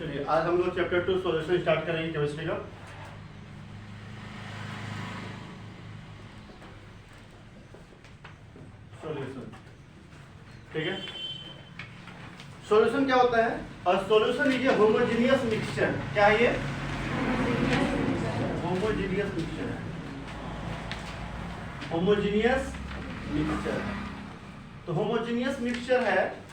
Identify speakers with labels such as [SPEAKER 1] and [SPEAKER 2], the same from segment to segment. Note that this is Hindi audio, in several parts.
[SPEAKER 1] चलिए आज हम लोग चैप्टर 2 सॉल्यूशन स्टार्ट करेंगे केमिस्ट्री का। सॉल्यूशन, ठीक है। सॉल्यूशन क्या होता है? और solution is a homogeneous mixture. क्या है ये? होमोजेनियस मिक्सचर है। होमोजेनियस मिक्सचर, तो होमोजेनियस मिक्सचर है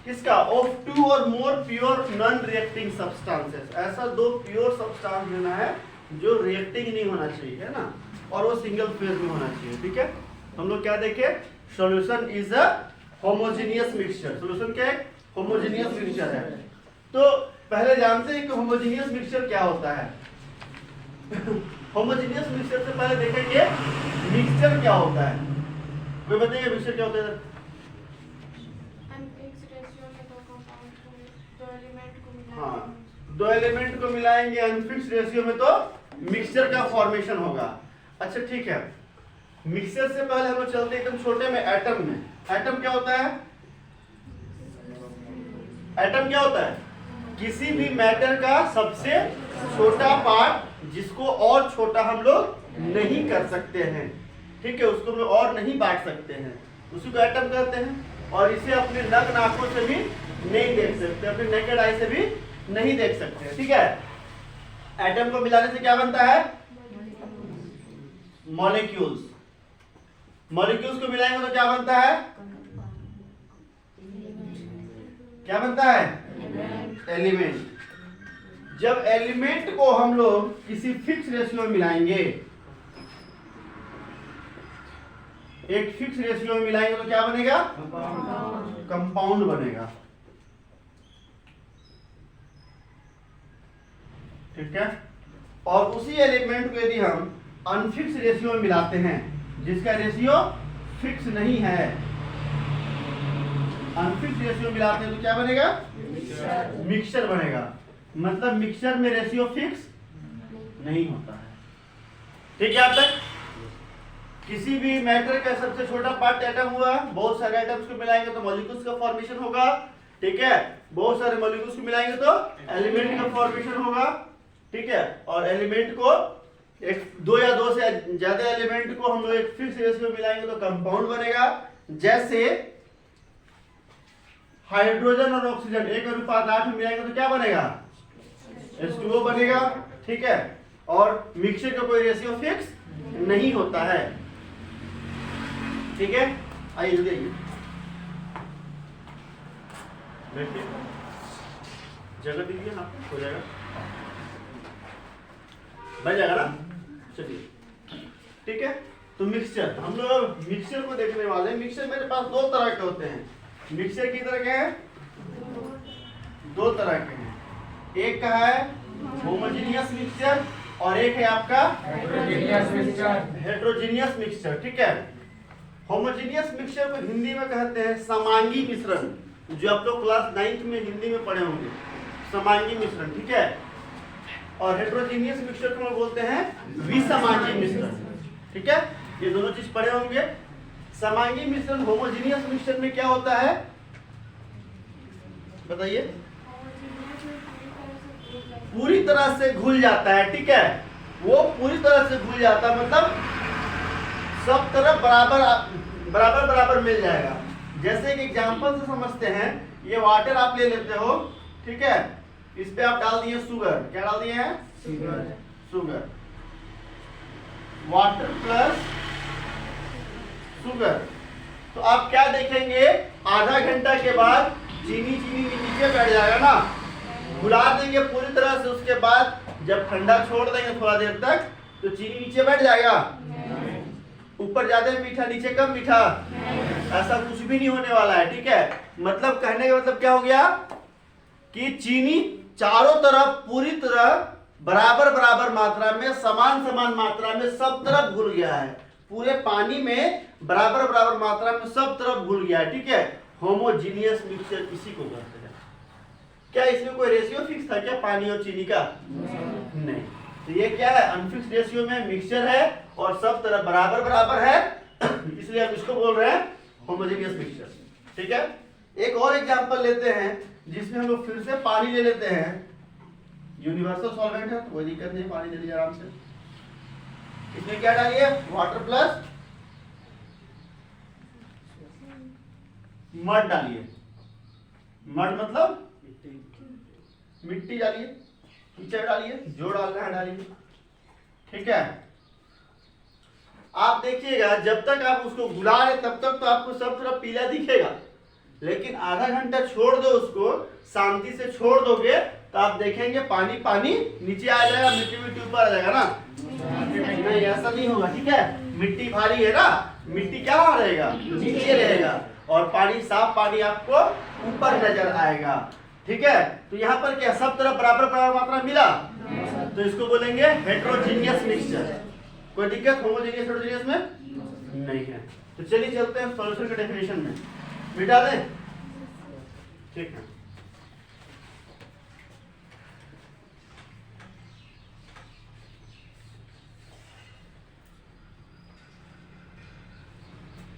[SPEAKER 1] किसका? ऑफ टू और मोर प्योर नॉन रिएक्टिंग सब्सटेंसेस। ऐसा दो प्योर सब्सटेंस लेना है जो रिएक्टिंग नहीं होना चाहिए, है ना, और वो सिंगल फेज में होना चाहिए, ठीक है। हम लोग क्या देखे? Solution is a homogeneous mixture. Solution क्या है? होमोजेनियस मिक्सचर है। तो पहले जानते हैं कि होमोजेनियस मिक्सचर क्या होता है। होमोजेनियस मिक्सचर से पहले देखेंगे मिक्सचर क्या होता है। कोई बताइए मिक्सचर क्या होता है? हाँ, दो एलिमेंट को मिलाएंगे अनफिक्स रेशियो में तो मिक्सचर का फॉर्मेशन होगा। अच्छा ठीक है, मिक्सचर से पहले हम लोग चलते हैं एकदम छोटे में, एटम में। एटम क्या होता है? एटम क्या होता है? किसी भी मैटर का सबसे छोटा पार्ट जिसको और छोटा हम लोग नहीं कर सकते हैं, ठीक है, उसको हम लोग और नहीं बांट सकते हैं, उसी को एटम कहते हैं। और इसे अपने नग्न आंखों से भी नहीं देख सकते, अपने नेकेड आई से भी नहीं देख सकते, ठीक है। एटम को मिलाने से क्या बनता है? मॉलिक्यूल्स। मॉलिक्यूल्स को मिलाएंगे तो क्या बनता है? क्या बनता है? एलिमेंट। जब एलिमेंट को हम लोग किसी फिक्स रेशियो में मिलाएंगे, एक फिक्स रेशियो में मिलाएंगे तो क्या बनेगा? कंपाउंड बनेगा, ठीक है। और उसी एलिमेंट को यदि हम अनफिक्स रेशियो में मिलाते हैं, जिसका रेशियो फिक्स नहीं है, अनफिक्स रेशियो में मिलाते हैं तो क्या बनेगा? मिक्सचर बनेगा। मतलब मिक्सचर में रेशियो फिक्स नहीं होता है, ठीक है। अब तक किसी भी मैटर का सबसे छोटा पार्ट एटम हुआ, बहुत सारे एटम्स को मिलाएंगे तो मॉलिक्यूल्स का फॉर्मेशन होगा, ठीक है। बहुत सारे मॉलिक्यूल्स को मिलाएंगे तो एलिमेंट का फॉर्मेशन होगा, ठीक है। और एलिमेंट को एक दो या दो से ज्यादा एलिमेंट को हम लोग एक फिक्स रेशियो में मिलाएंगे तो कंपाउंड बनेगा। जैसे हाइड्रोजन और ऑक्सीजन 1:8 में मिलाएंगे तो क्या बनेगा? H2O बनेगा, ठीक है। और मिक्सचर का कोई रेशियो फिक्स नहीं होता है, ठीक है। आइए जल्दी आइए, बैठिए, जगह दीजिए ना, हो जाएगा, बन जाएगा ना। चलिए ठीक है। तो मिक्सचर, हम लोग मिक्सचर को देखने वाले हैं। मिक्सचर मेरे पास दो तरह के होते हैं। मिक्सचर की तरह के हैं, दो तरह के हैं। एक का है होमोजेनियस मिक्सचर और एक है आपका हेट्रोजेनियस मिक्सचर, ठीक है। होमोजेनियस मिक्सचर को हिंदी में कहते हैं समांगी मिश्रण, जो आप लोग क्लास 9th में हिंदी में पढ़े होंगे, समांगी मिश्रण, ठीक है। और हेट्रोजेनियस मिक्सचर को हम बोलते हैं विसमांगी मिश्रण, ठीक है। ये दोनों चीज पढ़े होंगे। समांगी मिश्रण होमोजेनियस मिक्सचर में क्या होता है बताइए? पूरी तरह से घुल जाता है, ठीक है। वो पूरी तरह से घुल जाता है, मतलब सब तरफ बराबर बराबर बराबर मिल जाएगा। जैसे एक एग्जांपल से समझते हैं, ये वाटर आप ले लेते हो, ठीक है। इस पे आप डाल दिए शुगर। क्या डाल दिए हैं? शुगर। Water plus sugar. तो आप क्या देखेंगे? आधा घंटा के बाद चीनी नीचे बैठ जाएगा ना, घुला देंगे पूरी तरह से। उसके बाद जब ठंडा छोड़ देंगे थोड़ा देर तक, तो चीनी नीचे बैठ जाएगा। ऊपर ज्यादा मीठा, नीचे कम मीठा, ऐसा कुछ भी नहीं होने वाला है, ठीक है। मतलब कहने का मतलब क्या हो गया कि चीनी चारों तरफ पूरी तरह बराबर बराबर मात्रा में, समान समान मात्रा में सब तरफ घुल गया है। पूरे पानी में बराबर बराबर मात्रा में सब तरफ घुल गया है, ठीक है। होमोजीनियस मिक्सचर इसी को कहते हैं। क्या इसमें कोई रेशियो फिक्स था क्या पानी और चीनी का? नहीं। तो ये क्या है? अनफिक्स रेशियो में मिक्सचर है और सब तरफ बराबर बराबर है, इसलिए हम इसको बोल रहे हैं होमोजेनियस मिक्सचर, ठीक है। एक और एग्जांपल लेते हैं जिसमें हम लोग फिर से पानी ले लेते हैं। यूनिवर्सल सॉल्वेंट है तो कोई दिक्कत नहीं, पानी दे दीजिए आराम से। इसमें क्या डालिए, वाटर प्लस मड डालिए। मड मतलब मिट्टी डालिए, कीचड़ डालिए, जो डालना है डालिए। ठीक है, आप देखिएगा जब तक आप उसको गुला रहे तब तक तो आपको सब तरफ पीला दिखेगा, लेकिन आधा घंटा छोड़ दो उसको, शांति से छोड़ दोगे तो आप देखेंगे पानी पानी नीचे आ जाएगा, मिट्टी मिट्टी ऊपर आ जाएगा ना। नहीं ऐसा नहीं होगा। ठीक है, मिट्टी भारी है ना, मिट्टी क्या रहेगा, नीचे रहेगा, और पानी साफ पानी आपको ऊपर नजर आएगा। ठीक है, तो यहाँ पर क्या सब तरफ बराबर बराबर मात्रा मिला, तो इसको बोलेंगे हेट्रोजीनियस मिक्सचर। कोई दिक्कत होमोजीनियस हेट्रोजीनियस में नहीं है। तो चलिए चलते हैं सॉल्यूशन के डेफिनेशन में, मिटा दें। ठीक है,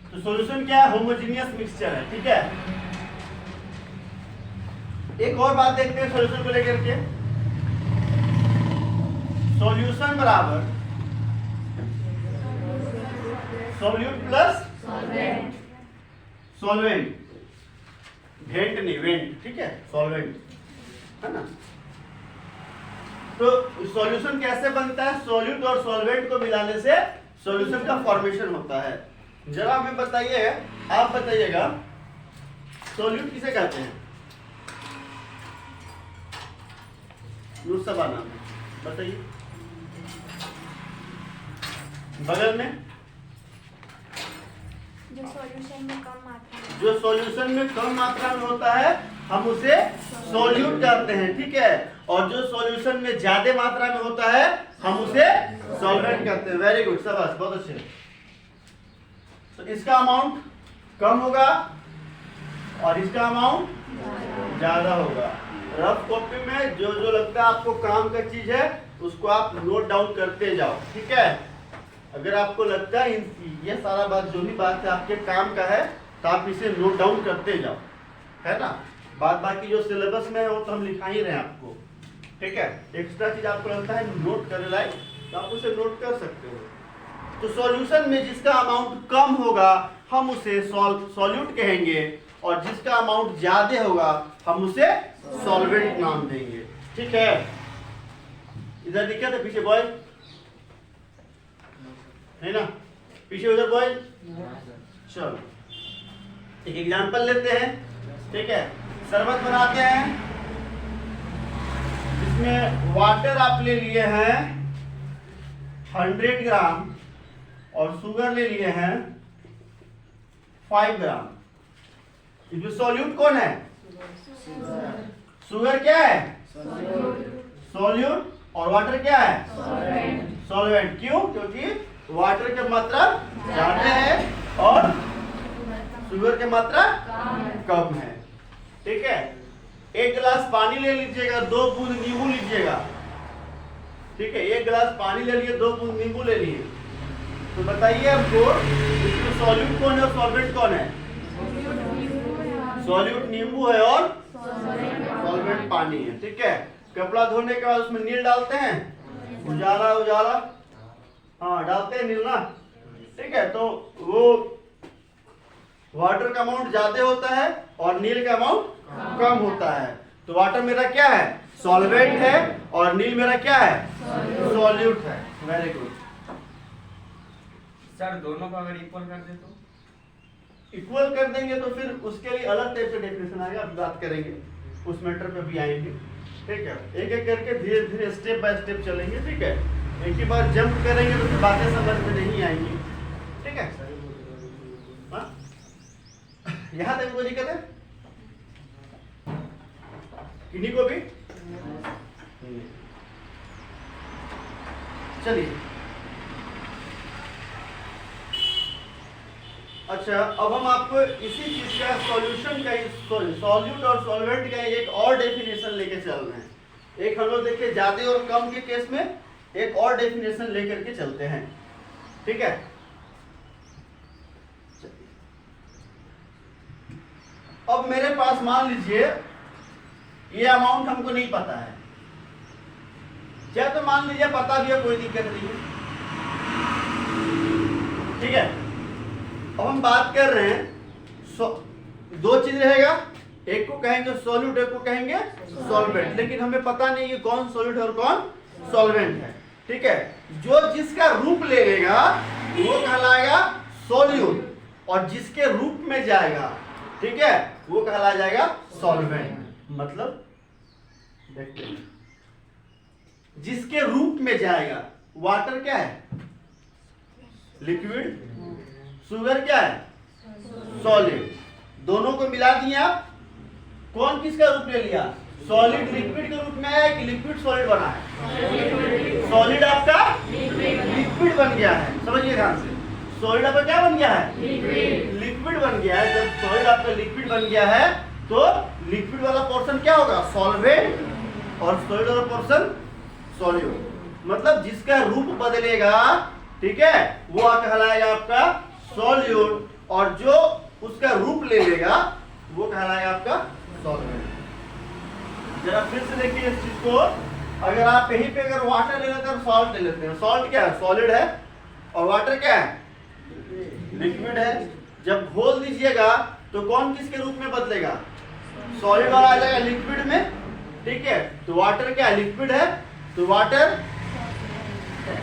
[SPEAKER 1] तो सॉल्यूशन क्या है, होमोजीनियस मिक्सचर है। ठीक है, एक और बात देखते हैं सॉल्यूशन को लेकर के। सॉल्यूशन बराबर सॉल्यूट प्लस सॉल्वेंट, वेंट नहीं वेंट। ठीक है, सॉल्वेंट है ना। तो सॉल्यूशन कैसे बनता है, सॉल्यूट और सॉल्वेंट को मिलाने से सॉल्यूशन का फॉर्मेशन होता है। जरा हमें बताइए, आप बताइएगा सॉल्यूट किसे कहते हैं, नुस्खा नाम बताइए। बगल में
[SPEAKER 2] जो सॉल्यूशन में कम मात्रा में,
[SPEAKER 1] जो सॉल्यूशन में कम मात्रा में होता है हम उसे सॉल्यूट कहते हैं। ठीक है, और जो सॉल्यूशन में ज्यादा मात्रा में होता है हम उसे सॉल्वेंट कहते हैं। वेरी गुड, शाबाश, बहुत अच्छे। तो इसका अमाउंट कम होगा और इसका अमाउंट ज्यादा होगा। रफ कॉपी में जो जो लगता है आपको काम का चीज है उसको आप नोट डाउन करते जाओ। ठीक है, अगर आपको लगता है ये सारा बात जो भी बात है आपके काम का है तो आप इसे नोट डाउन करते जाओ, है ना। बात बाकी जो सिलेबस में है वो तो हम लिखा ही रहे आपको। ठीक है, एक्स्ट्रा चीज आपको लगता है नोट कर लाए तो आप उसे नोट कर सकते हो। तो सॉल्यूशन में जिसका अमाउंट कम होगा हम उसे सॉल्यूट कहेंगे, और जिसका अमाउंट ज्यादा होगा हम उसे सॉल्वेंट नाम देंगे। ठीक है, इधर दिक्कत है, पीछे बॉय है ना, पीछे उधर बॉय। चलो एक एग्जांपल लेते हैं। ठीक है, शरबत बनाते हैं, इसमें वाटर आप ले लिए हैं 100 ग्राम और शुगर ले लिए हैं 5 ग्राम। इसमें सॉल्यूट कौन है, शुगर क्या है, सॉल्यूट, और वाटर क्या है, सॉल्वेंट। क्यों, क्योंकि वाटर की मात्रा ज्यादा है और शुगर की मात्रा कम है। ठीक है, एक गिलास पानी ले लीजिएगा, 2 बूंद नींबू लीजिएगा। ठीक है, एक गिलास पानी ले लिए, 2 बूंद नींबू ले लिए, तो बताइए हमको इसमें सॉल्यूट कौन है और सॉल्वेंट कौन है। सॉल्यूट नींबू है और सॉल्वेंट पानी है। ठीक है, कपड़ा धोने के बाद उसमें नील डालते हैं, उजाला उजाला, हाँ डालते हैं नील ना। ठीक है, तो वो वाटर का अमाउंट ज्यादा होता है और नील का अमाउंट कम होता है। तो वाटर मेरा क्या है, सॉल्वेंट है, और नील मेरा क्या है, सॉल्यूट है। वेरी गुड
[SPEAKER 3] सर, दोनों को अगर इक्वल कर दे तो
[SPEAKER 1] इक्वल कर देंगे तो फिर उसके लिए अलग टाइप का डेफिनेशन आएगा, अभी बात करेंगे, उस मैटर पे भी आएंगे। ठीक है, एक एक करके धीरे धीरे स्टेप बाय स्टेप चलेंगे। ठीक है, एक ही बार जंप करेंगे तो फिर बातें समझ में नहीं आएंगी। ठीक है, हाँ यहाँ तक कोई दिक्कत है किन्हीं को भी? चलिए, अच्छा अब हम आपको इसी चीज का सॉल्यूशन का, सॉल्यूट और सॉल्वेंट का एक और डेफिनेशन लेके चल रहे हैं। एक हम लोग देखिए ज्यादा और कम के केस में एक और डेफिनेशन लेकर के चलते हैं। ठीक है, अब मेरे पास मान लीजिए ये अमाउंट हमको नहीं पता है, चाहे तो मान लीजिए पता भी है, कोई दिक्कत नहीं है, ठीक है। अब हम बात कर रहे हैं दो चीज रहेगा, एक को कहेंगे सॉल्यूट, एक को कहेंगे सॉल्वेंट, लेकिन हमें पता नहीं है कौन सॉल्यूट और कौन सॉल्वेंट है, ठीक है। जो जिसका रूप ले लेगा वो कहलाएगा सॉल्यूट, और जिसके रूप में जाएगा, ठीक है, वो कहला जाएगा सॉल्वेंट। मतलब देखते हैं, जिसके रूप में जाएगा, वाटर क्या है? लिक्विड, शुगर क्या है? सॉलिड। दोनों को मिला दिए आप, कौन किसका रूप ले लिया? सॉलिड लिक्विड के रूप में आया कि लिक्विड सॉलिड बना है? सॉलिड आपका लिक्विड बन गया है, समझिए ध्यान से। सॉलिड आपका क्या बन गया है? लिक्विड बन गया है। जब सॉलिड आपका लिक्विड बन गया है तो लिक्विड वाला पोर्शन क्या होगा? सॉल्वेंट, और सॉलिड वाला पोर्शन सॉल्यूट। मतलब जिसका रूप बदलेगा, ठीक है, वो कहलाएगा आपका सॉल्यूट, और जो उसका रूप ले लेगा वो कहलाएगा आपका सॉल्वेंट। जरा फिर से देखिए इस चीज को, अगर आप कहीं पे अगर वाटर ले लेते हैं, सॉल्ट ले लेते हैं, सॉल्ट क्या है? सॉलिड है, और वाटर क्या है? लिक्विड है। जब घोल दीजिएगा तो कौन किसके रूप में बदलेगा? सॉलिड वाला आ जाएगा लिक्विड में, ठीक है। तो वाटर क्या है? लिक्विड है, तो वाटर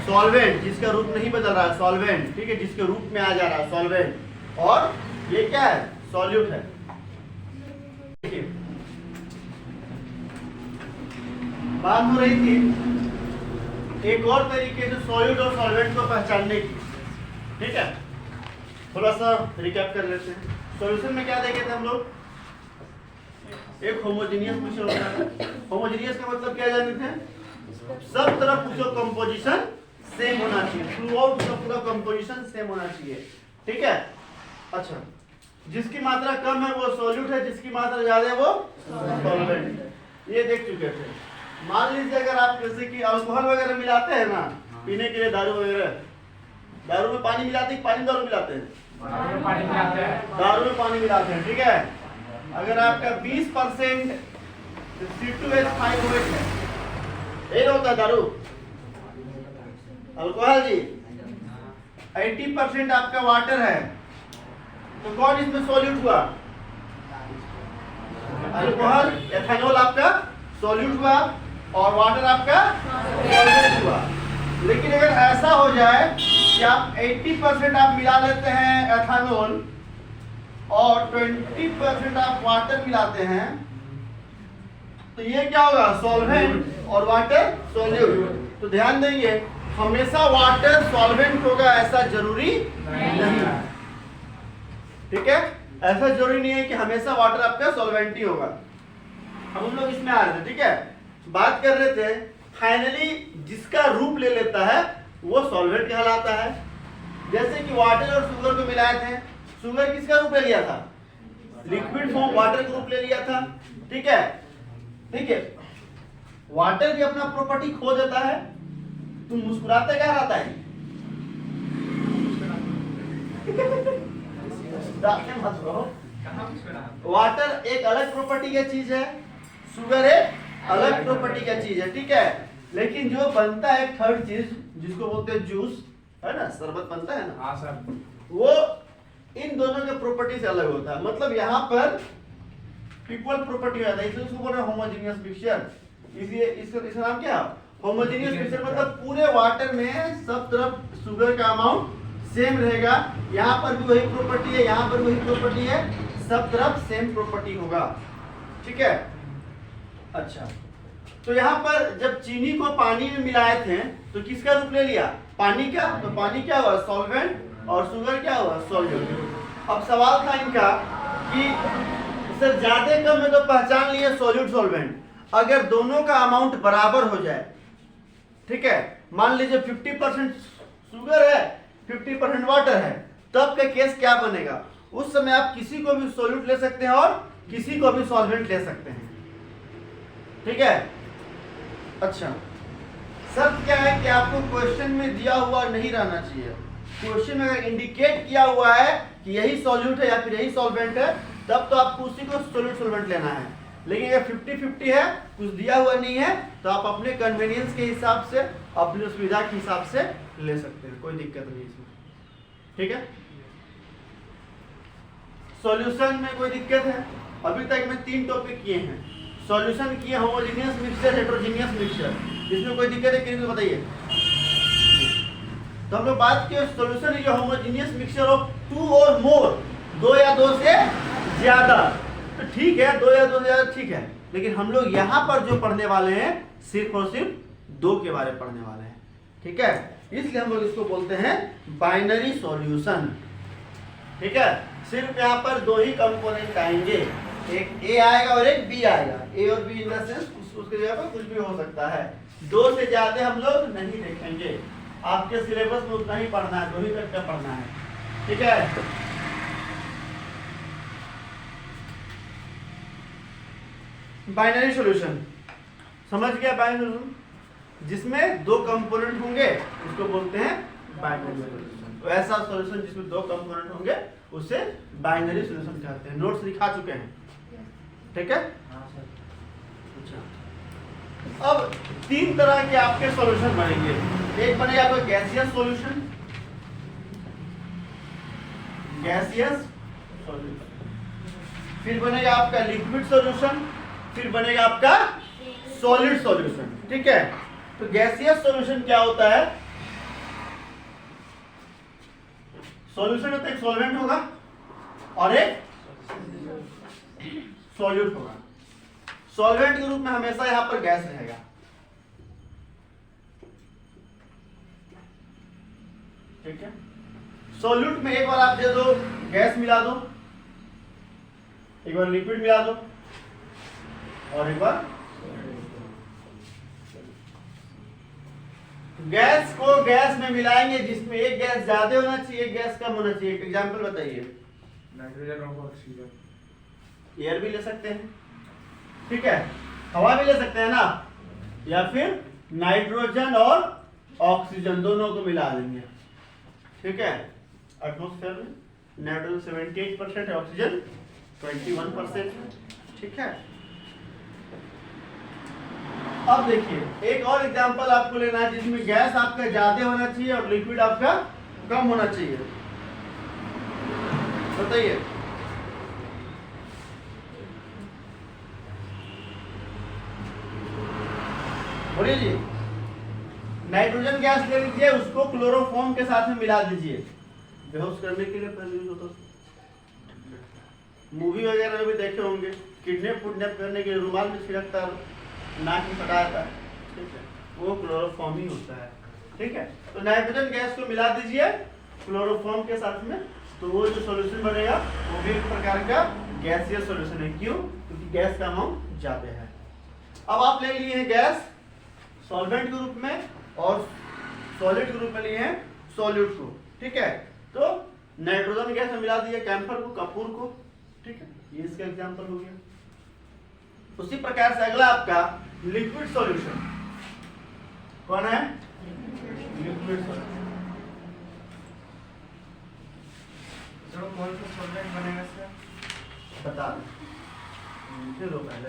[SPEAKER 1] सॉल्वेंट, जिसका रूप नहीं बदल रहा है, सॉल्वेंट, ठीक है, जिसके रूप में आ जा रहा है सॉल्वेंट। और ये क्या है? सॉल्यूट है। देखिए बात हो रही थी एक और तरीके से सॉल्यूट और सॉल्वेंट को पहचानने की, ठीक है। थोड़ा सा रिकैप कर लेते हैं। सॉल्यूशन में क्या देखे थे हम लोग? एक होमोजेनियस मिश्रण होता है। होमोजेनियस का मतलब क्या जानते हैं? सब तरफ उसका कंपोजिशन सेम होना चाहिए, थ्रू आउट उसका पूरा कंपोजिशन सेम होना चाहिए, ठीक है। अच्छा, जिसकी मात्रा कम है वो सॉल्यूट है, जिसकी मात्रा ज्यादा है वो सॉल्वेंट है। ये देख चुके थे। मान लीजिए अगर आप जैसे कि अल्कोहल वगैरह मिलाते हैं ना पीने के लिए, दारू वगैरह, दारू में पानी मिलाते हैं, पानी दारू मिलाते हैं, दारू में पानी मिलाते हैं, ठीक है। अगर आपका 20% C2H5OH है, ये होता है दारू, अल्कोहल जी। 80% आपका वाटर है, तो कौन इसमें सॉल्यूट हुआ? अल्कोहल, एथेनॉल आपका सॉल्यूट हुआ, और वाटर आपका सॉल्वेंट हुआ। लेकिन अगर ऐसा हो जाए कि आप 80% आप मिला लेते हैं एथेनॉल और 20% आप वाटर मिलाते हैं, तो ये क्या होगा? सॉल्वेंट और वाटर सॉल्यूट। तो ध्यान देंगे, हमेशा वाटर सॉल्वेंट होगा ऐसा जरूरी नहीं है, ठीक है। ऐसा जरूरी नहीं है कि हमेशा वाटर आपका सॉल्वेंट ही होगा। अब हम लोग इसमें आ रहे थे, ठीक है, बात कर रहे थे। फाइनली जिसका रूप ले लेता है वो सॉल्वेंट कहलाता है। जैसे कि वाटर और शुगर को मिलाए थे, शुगर किसका रूप ले लिया था? लिक्विड फॉर्म, वाटर का रूप ले लिया था, ठीक है, ठीक है। वाटर भी अपना प्रॉपर्टी खो देता है। तुम मुस्कुराते क्या रहता है? मत रहो। वाटर एक अलग प्रॉपर्टी का चीज है, शुगर एक अलग प्रॉपर्टी का चीज है, ठीक है। लेकिन जो बनता है थर्ड चीज, जिसको बोलते हैं जूस, है ना, शरबत बनता है ना,
[SPEAKER 3] हाँ सर, वो
[SPEAKER 1] इन दोनों के प्रॉपर्टी से अलग होता है। मतलब यहाँ पर इक्वल प्रॉपर्टी होता है, इसलिए उसको बोल रहे हैं होमोजेनियस मिक्सचर। इसलिए इसका नाम क्या है? Homogeneous mixture. मतलब पूरे वाटर में सब तरफ शुगर का अमाउंट सेम रहेगा, यहाँ पर भी वही प्रॉपर्टी है, यहाँ पर वही प्रॉपर्टी है, सब तरफ सेम प्रॉपर्टी होगा, ठीक है। अच्छा, तो यहाँ पर जब चीनी को पानी में मिलाए थे तो किसका रूप ले लिया? पानी का। तो पानी क्या हुआ? सॉल्वेंट, और शुगर क्या हुआ? सॉल्यूट। अब सवाल था इनका कि सर ज्यादा कम है तो पहचान लिए सॉल्यूट सॉल्वेंट। अगर दोनों का अमाउंट बराबर हो जाए, ठीक है, मान लीजिए 50% शुगर है, 50% वाटर है, तब का केस क्या बनेगा? उस समय आप किसी को भी सॉल्यूट ले सकते हैं और किसी को भी सॉल्वेंट ले सकते हैं, ठीक है। अच्छा, शर्त क्या है कि आपको क्वेश्चन में दिया हुआ नहीं रहना चाहिए। क्वेश्चन में अगर इंडिकेट किया हुआ है कि यही सॉल्यूट है या फिर यही सॉल्वेंट है, तब तो आपको उसी को सॉल्यूट सॉल्वेंट लेना है। लेकिन अगर 50-50 है, कुछ दिया हुआ नहीं है, तो आप अपने कन्वीनियंस के हिसाब से, अपनी सुविधा के हिसाब से ले सकते हैं, कोई दिक्कत नहीं इसमें। ठीक है, सॉल्यूशन में कोई दिक्कत है? अभी तक मैं 3 टॉपिक किए हैं। सॉल्यूशन किए होमोजेनियस मिक्सचर, हेटेरोजेनियस मिक्सचर, इसमें कोई दिक्कत है किसी को बताइए? तो हम लोग बात किए solution is homogeneous mixture of 2 और मोर, 2 या 2 से ज्यादा। तो ठीक है, 2 या 2 से ज्यादा ठीक है, लेकिन हम लोग यहाँ पर जो पढ़ने वाले हैं सिर्फ और सिर्फ 2 के बारे में पढ़ने वाले हैं। ठीक है, इसलिए हम लोग इसको बोलते हैं बाइनरी सॉल्यूशन। ठीक है, सिर्फ यहाँ पर 2 ही कंपोनेंट आएंगे, एक ए आएगा और एक बी आएगा। ए और बी इन द सेंस उसके जगह पर कुछ भी हो सकता है। 2 से ज्यादा हम लोग नहीं देखेंगे, आपके सिलेबस में उतना ही पढ़ना है, 2 ही तक का पढ़ना है। ठीक है, बाइनरी सॉल्यूशन समझ गया? बाइनरी सॉल्यूशन जिसमें 2 कंपोनेंट होंगे उसको बोलते हैं बाइनरी सॉल्यूशन। तो ऐसा सॉल्यूशन जिसमें 2 कंपोनेंट होंगे उसे बाइनरी सॉल्यूशन कहते हैं। नोट्स दिखा चुके हैं, ठीक है? अच्छा, अब 3 तरह के आपके सॉल्यूशन बनेंगे। एक बनेगा आपका गैसियस सॉल्यूशन, गैसियस सॉल्यूशन, फिर बनेगा आपका लिक्विड सॉल्यूशन, फिर बनेगा आपका सॉलिड सॉल्यूशन। ठीक है, तो गैसियस सॉल्यूशन क्या होता है? सॉल्यूशन होता है, एक सॉल्वेंट होगा और एक सॉल्यूट होगा। सॉल्वेंट के रूप में हमेशा यहां पर गैस रहेगा। ठीक है, सॉल्यूट में एक बार आप दे दो, गैस मिला दो, एक बार लिक्विड मिला दो और एक बार गैस को गैस में मिलाएंगे जिसमें एक गैस ज्यादा होना चाहिए, एक गैस कम होना चाहिए। एक एग्जांपल बताइए।
[SPEAKER 3] नाइट्रोजन और ऑक्सीजन।
[SPEAKER 1] एयर भी ले सकते हैं, ठीक है, हवा भी ले सकते हैं ना, या फिर नाइट्रोजन और ऑक्सीजन दोनों को मिला देंगे। ठीक है, एटमॉस्फेयर में नाइट्रोजन 78% है, ऑक्सीजन 21% है। ठीक है, अब देखिए एक और एग्जांपल आपको लेना है जिसमें गैस आपका ज्यादा होना चाहिए और लिक्विड आपका कम होना चाहिए। बताइए। बोलिए जी। नाइट्रोजन गैस ले लीजिए, उसको क्लोरोफॉर्म के साथ में मिला दीजिए, बेहोश करने के लिए पहले यूज होता है। मूवी वगैरह में भी देखे होंगे, किडनैप पुडनैप करने के लिए रुमाल में छिड़कता है, नाक में फटाता है, ठीक है, वो क्लोरोफॉर्म ही होता है। ठीक है, तो नाइट्रोजन गैस को मिला दीजिए क्लोरोफॉर्म के साथ में, तो वो जो सॉल्यूशन बनेगा वो भी एक प्रकार का गैसीय सॉल्यूशन है। क्यों? क्योंकि गैस का अमाउंट ज्यादा है। अब आप ले लिए हैं गैस सॉल्वेंट के रूप में और सॉलिड के रूप में लिए हैं सॉल्यूट को। ठीक है, तो नाइट्रोजन गैस में मिला दिया कैम्फर को, कपूर को। ठीक है, ये इसका एग्जांपल हो गया। उसी प्रकार से अगला आपका लिक्विड सॉल्यूशन कौन है? Liquid solution.
[SPEAKER 3] जो कौन सा सॉल्वेंट बनेगा सर?
[SPEAKER 1] बता दो लो पहले।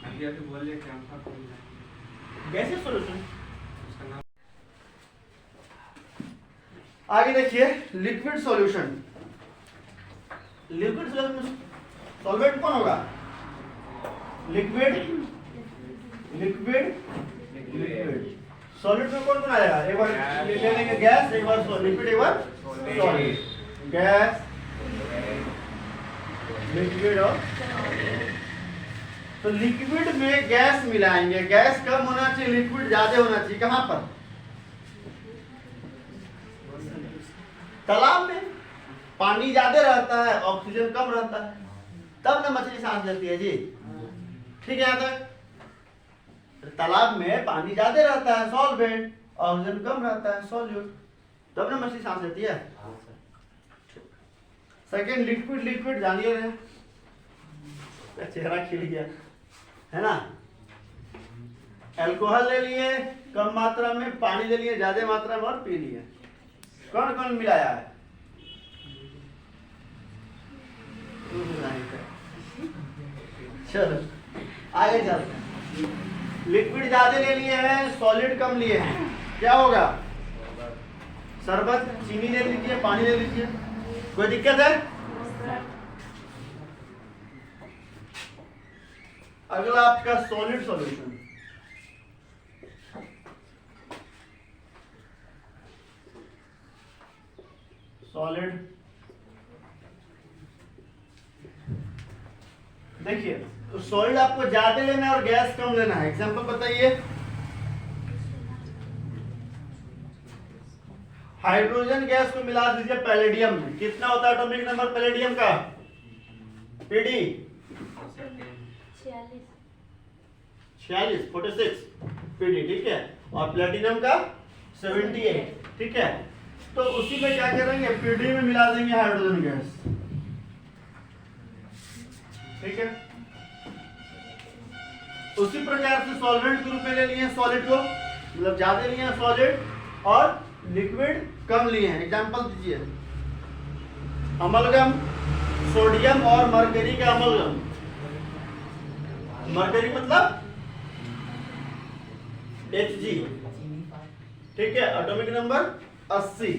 [SPEAKER 3] अभी अभी बोलिए कैम्फर को मिलाएंगे।
[SPEAKER 1] गैसीय सॉल्यूशन।
[SPEAKER 3] उसका नाम
[SPEAKER 1] आगे देखिए लिक्विड सॉल्यूशन। लिक्विड सॉल्यूशन में सॉल्वेंट कौन होगा? Liquid, liquid, liquid. सॉलिड में कौन आएगा? एक बार ले लेंगे गैस, एक बार लिक्विड, एक बार सॉलिड। गैस, लिक्विड और तो लिक्विड में गैस मिलाएंगे। गैस कम होना चाहिए, लिक्विड ज्यादा होना चाहिए। कहां पर? तालाब में पानी ज्यादा रहता है, ऑक्सीजन कम रहता है, तब ना मछली सांस लेती है जी। ठीक है, यहाँ तक। तालाब में पानी ज्यादा रहता है सॉल्वेंट, ऑक्सीजन कम रहता है सॉल्यूट, तब ना मछली सांस लेती है। सेकेंड लिक्विड, लिक्विड जानिए रहे, चेहरा खिल गया है ना। अल्कोहल ले लिए कम मात्रा में, पानी ले लिए ज्यादा मात्रा में और पी लिए। कौन कौन मिलाया है? चलो आगे चलते हैं। लिक्विड ज्यादा ले लिए हैं, सॉलिड कम लिए हैं, क्या होगा? शरबत, चीनी ले लीजिए, पानी ले लीजिए, कोई दिक्कत है? अगला आपका सॉलिड सॉल्यूशन। सॉलिड, देखिए तो सॉलिड आपको ज्यादा लेना है और गैस कम लेना है। एग्जांपल बताइए। हाइड्रोजन गैस को मिला दीजिए पैलेडियम में, कितना होता है एटॉमिक नंबर पैलेडियम का? पीडी 46 46 पीडी, ठीक है। और प्लेटिनम का 78, ठीक है। तो उसी में क्या करेंगे, पीडी में मिला देंगे हाइड्रोजन गैस, ठीक है। उसी प्रकार से सॉल्वेंट के रूप में ले लिए हैं सॉलिड को, मतलब ज्यादा लिए हैं सॉलिड और लिक्विड कम लिए हैं। एग्जांपल दीजिए। अमलगम, सोडियम और मरकरी का अमलगम। मरकरी मतलब Hg, ठीक है। Atomic number 80।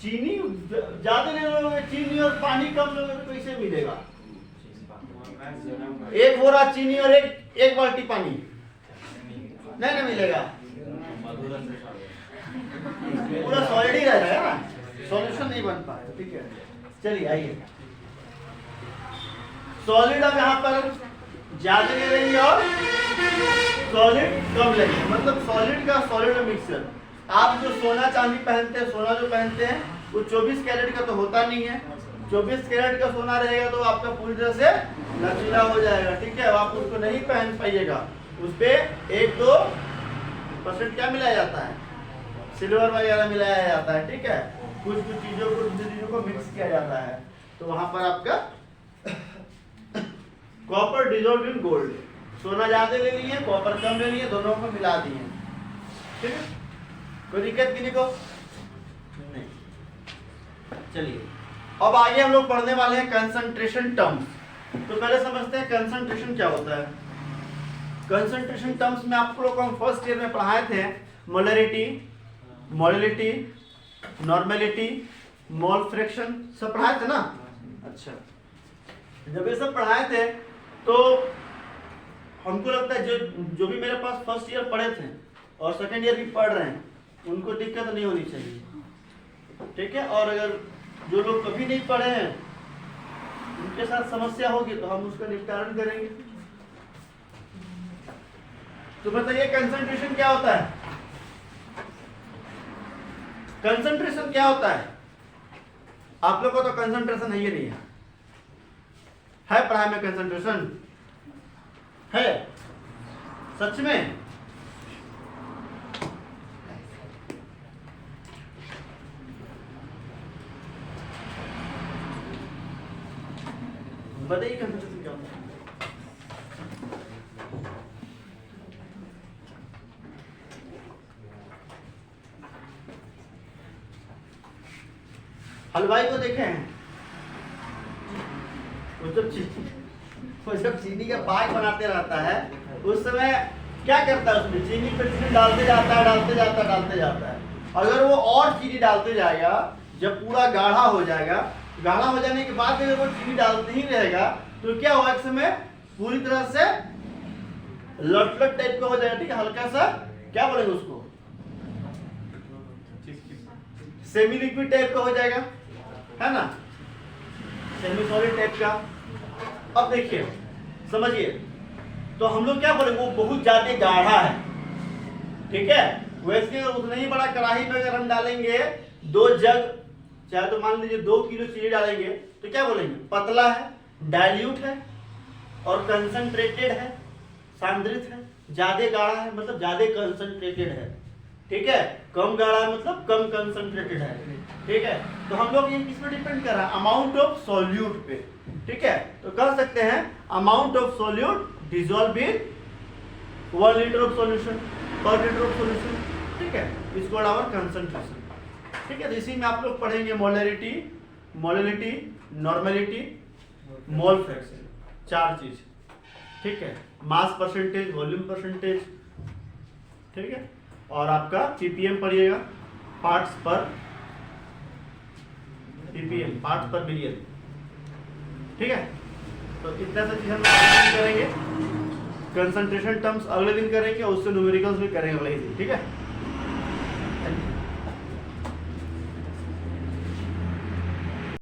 [SPEAKER 1] चीनी ज्यादा ले लोगे, चीनी और पानी कम लोगे तो कैसे मिलेगा? एक बोरा चीनी और एक बाल्टी पानी नहीं मिलेगा, पूरा सॉलिड ही रह जाएगा ना, सॉल्यूशन नहीं बन पाएगा, ठीक है। चलिए आइए, सॉलिड अब यहाँ पर ज्यादा ले लेंगे और सॉलिड कम लेंगे, मतलब सॉलिड का सॉलिड मिक्सचर। आप जो सोना चांदी पहनते हैं, सोना जो पहनते हैं वो 24 कैरेट का तो होता नहीं है। 24 कैरेट का सोना रहेगा तो आपका पूरी तरह से लचीला हो जाएगा, ठीक है। आप उसको नहीं पहन पाइएगा, उस पे 1-2% क्या मिलाया जाता है, सिल्वर वगैरह मिलाया जाता है, ठीक है। कुछ चीजों को दूसरी चीजों को मिक्स किया जाता है, तो वहां पर आपका कॉपर डिजोल्व इन गोल्ड। सोना ज्यादा ले लिए, कॉपर कम ले लिए, दोनों को मिला दिए, ठीक है। कोई दिक्कत किसी को नहीं। चलिए अब आगे हम लोग पढ़ने वाले हैं कंसंट्रेशन टर्म्स। तो पहले समझते हैं कंसंट्रेशन क्या होता है। कंसंट्रेशन टर्म्स में आप लोग को हम फर्स्ट ईयर में पढ़ाए थे molarity, molality, normality, mole fraction, सब पढ़ाए थे ना। अच्छा, जब ये सब पढ़ाए थे तो हमको लगता है जो भी मेरे पास फर्स्ट ईयर पढ़े थे और सेकेंड ईयर भी पढ़ रहे हैं उनको दिक्कत नहीं होनी चाहिए, ठीक है। और अगर जो लोग कभी नहीं पढ़े हैं उनके साथ समस्या होगी तो हम उसका निपटान करेंगे। तो बताइए कंसंट्रेशन क्या होता है? कंसंट्रेशन क्या होता है? आप लोग को तो कंसंट्रेशन है ही नहीं है पढ़ाई में? कंसंट्रेशन है सच में? बताइए कंसंट्रेशन क्या होता है? हलवाई को देखे हैं, वो जब चीनी का पाक बनाते रहता है उस समय क्या करता है, उसमें चीनी पे चीनी डालते जाता है। अगर वो और चीनी डालते जाएगा, जब पूरा गाढ़ा हो जाएगा, गाढ़ा हो जाने के बाद अगर वो चीनी डालते ही रहेगा तो क्या होगा, एक समय पूरी तरह से लट टाइप का हो जाएगा, ठीक है। हल्का सा क्या बोलेंगे उसको, सेमी लिक्विड टाइप का हो जाएगा, है ना, सेमी सॉलिड टाइप का। अब देखिए समझिए, तो हम लोग क्या बोलेंगे, वो बहुत ज्यादा गाढ़ा है, ठीक है। वैसे उतना ही बड़ा कढ़ाई में अगर हम डालेंगे 2 जग, चाहे तो मान लीजिए 2 किलो चीनी डालेंगे तो क्या बोलेंगे, पतला है, डाइल्यूट है और कंसंट्रेटेड है, सांद्रित है। ज्यादा गाढ़ा है मतलब ज्यादा कंसंट्रेटेड है, ठीक है। कम गाढ़ा है मतलब कम कंसंट्रेटेड है, ठीक है। तो हम लोग ये किस पे डिपेंड कर रहा है, अमाउंट ऑफ सॉल्यूट पे, ठीक है। तो कह सकते हैं amount of solute dissolve in 1 litre of solution पर लीटर ऑफ सॉल्यूशन, ठीक है। इज कॉल्ड आवर कंसंट्रेशन, ठीक है। तो इसी में आप लोग पढ़ेंगे molarity, molality, normality, mole fraction, 4 चीज, ठीक है, मास परसेंटेज, वॉल्यूम परसेंटेज, ठीक है, और आपका पीपीएम पढ़िएगा, पार्ट्स पर पीपीएम, पार्ट्स पर मिलियन, ठीक है। तो इतना सा चीज हम अगले दिन करेंगे, कंसंट्रेशन टर्म्स अगले दिन करेंगे, और उससे न्यूमेरिकल्स भी करेंगे अगले दिन, ठीक है।